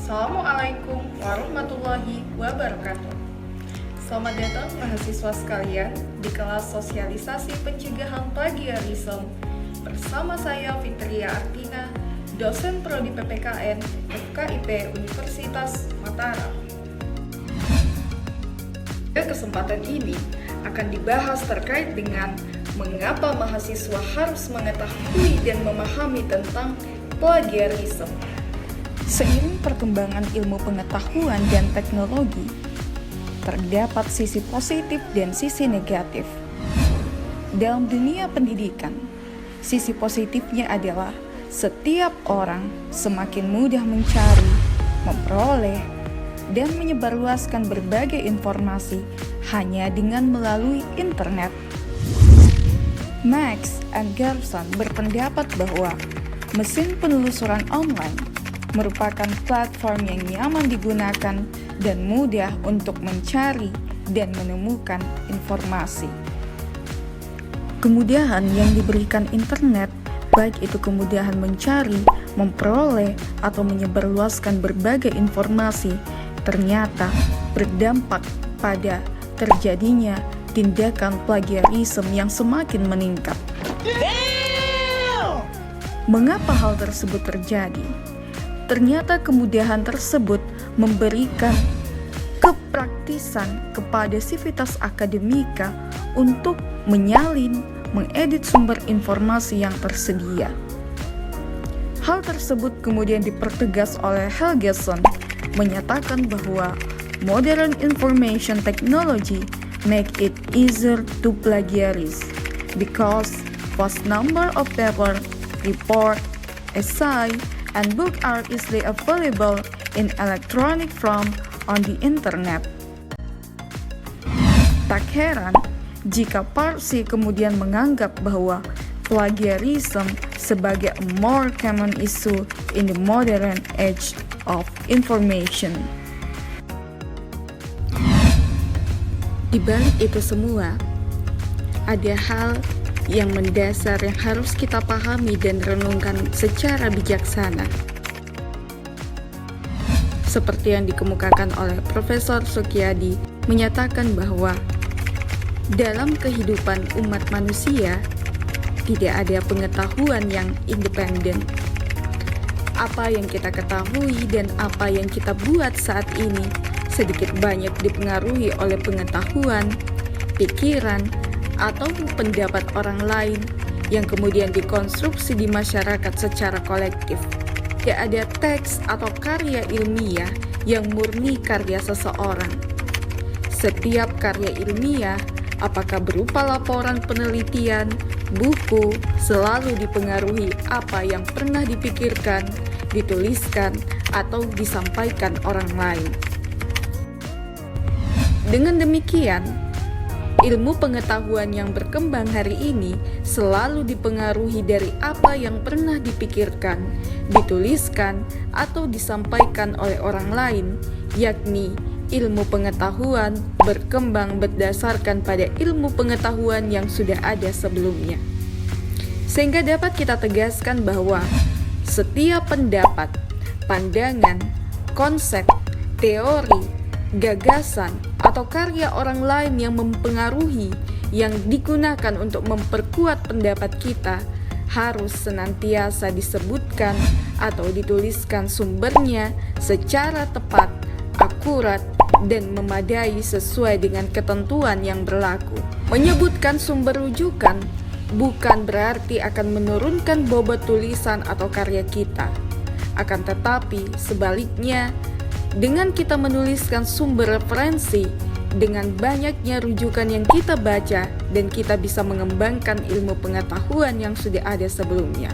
Assalamualaikum warahmatullahi wabarakatuh. Selamat datang mahasiswa sekalian di kelas sosialisasi pencegahan plagiarisme bersama saya Fitria Artina, dosen Prodi PPKN FKIP Universitas Mataram. Pada kesempatan ini akan dibahas terkait dengan mengapa mahasiswa harus mengetahui dan memahami tentang plagiarisme. Seiring perkembangan ilmu pengetahuan dan teknologi, terdapat sisi positif dan sisi negatif. Dalam dunia pendidikan, sisi positifnya adalah setiap orang semakin mudah mencari, memperoleh, dan menyebarluaskan berbagai informasi hanya dengan melalui internet. Max and Gerson berpendapat bahwa mesin penelusuran online merupakan platform yang nyaman digunakan dan mudah untuk mencari dan menemukan informasi. Kemudahan yang diberikan internet, baik itu kemudahan mencari, memperoleh, atau menyebarluaskan berbagai informasi, ternyata berdampak pada terjadinya tindakan plagiarisme yang semakin meningkat. Mengapa hal tersebut terjadi? Ternyata kemudahan tersebut memberikan kepraktisan kepada sivitas akademika untuk menyalin, mengedit sumber informasi yang tersedia. Hal tersebut kemudian dipertegas oleh Helgeson, menyatakan bahwa modern information technology make it easier to plagiarize because vast number of paper, report, essay, and book are easily available in electronic form on the internet. Tak heran jika Parsi kemudian menganggap bahwa plagiarism sebagai a more common issue in the modern age of information. Di balik itu semua, ada hal yang mendasar yang harus kita pahami dan renungkan secara bijaksana. Seperti yang dikemukakan oleh Profesor Sukyadi, menyatakan bahwa dalam kehidupan umat manusia tidak ada pengetahuan yang independen. Apa yang kita ketahui dan apa yang kita buat saat ini sedikit banyak dipengaruhi oleh pengetahuan, pikiran, atau pendapat orang lain yang kemudian dikonstruksi di masyarakat secara kolektif. Tidak ada teks atau karya ilmiah yang murni karya seseorang. Setiap karya ilmiah, apakah berupa laporan penelitian, buku, selalu dipengaruhi apa yang pernah dipikirkan, dituliskan, atau disampaikan orang lain. Dengan demikian, ilmu pengetahuan yang berkembang hari ini selalu dipengaruhi dari apa yang pernah dipikirkan, dituliskan, atau disampaikan oleh orang lain, yakni ilmu pengetahuan berkembang berdasarkan pada ilmu pengetahuan yang sudah ada sebelumnya. Sehingga dapat kita tegaskan bahwa setiap pendapat, pandangan, konsep, teori, gagasan, atau karya orang lain yang mempengaruhi, yang digunakan untuk memperkuat pendapat kita, harus senantiasa disebutkan atau dituliskan sumbernya secara tepat, akurat, dan memadai sesuai dengan ketentuan yang berlaku. Menyebutkan sumber rujukan bukan berarti akan menurunkan bobot tulisan atau karya kita. Akan tetapi, sebaliknya, dengan kita menuliskan sumber referensi, dengan banyaknya rujukan yang kita baca, dan kita bisa mengembangkan ilmu pengetahuan yang sudah ada sebelumnya.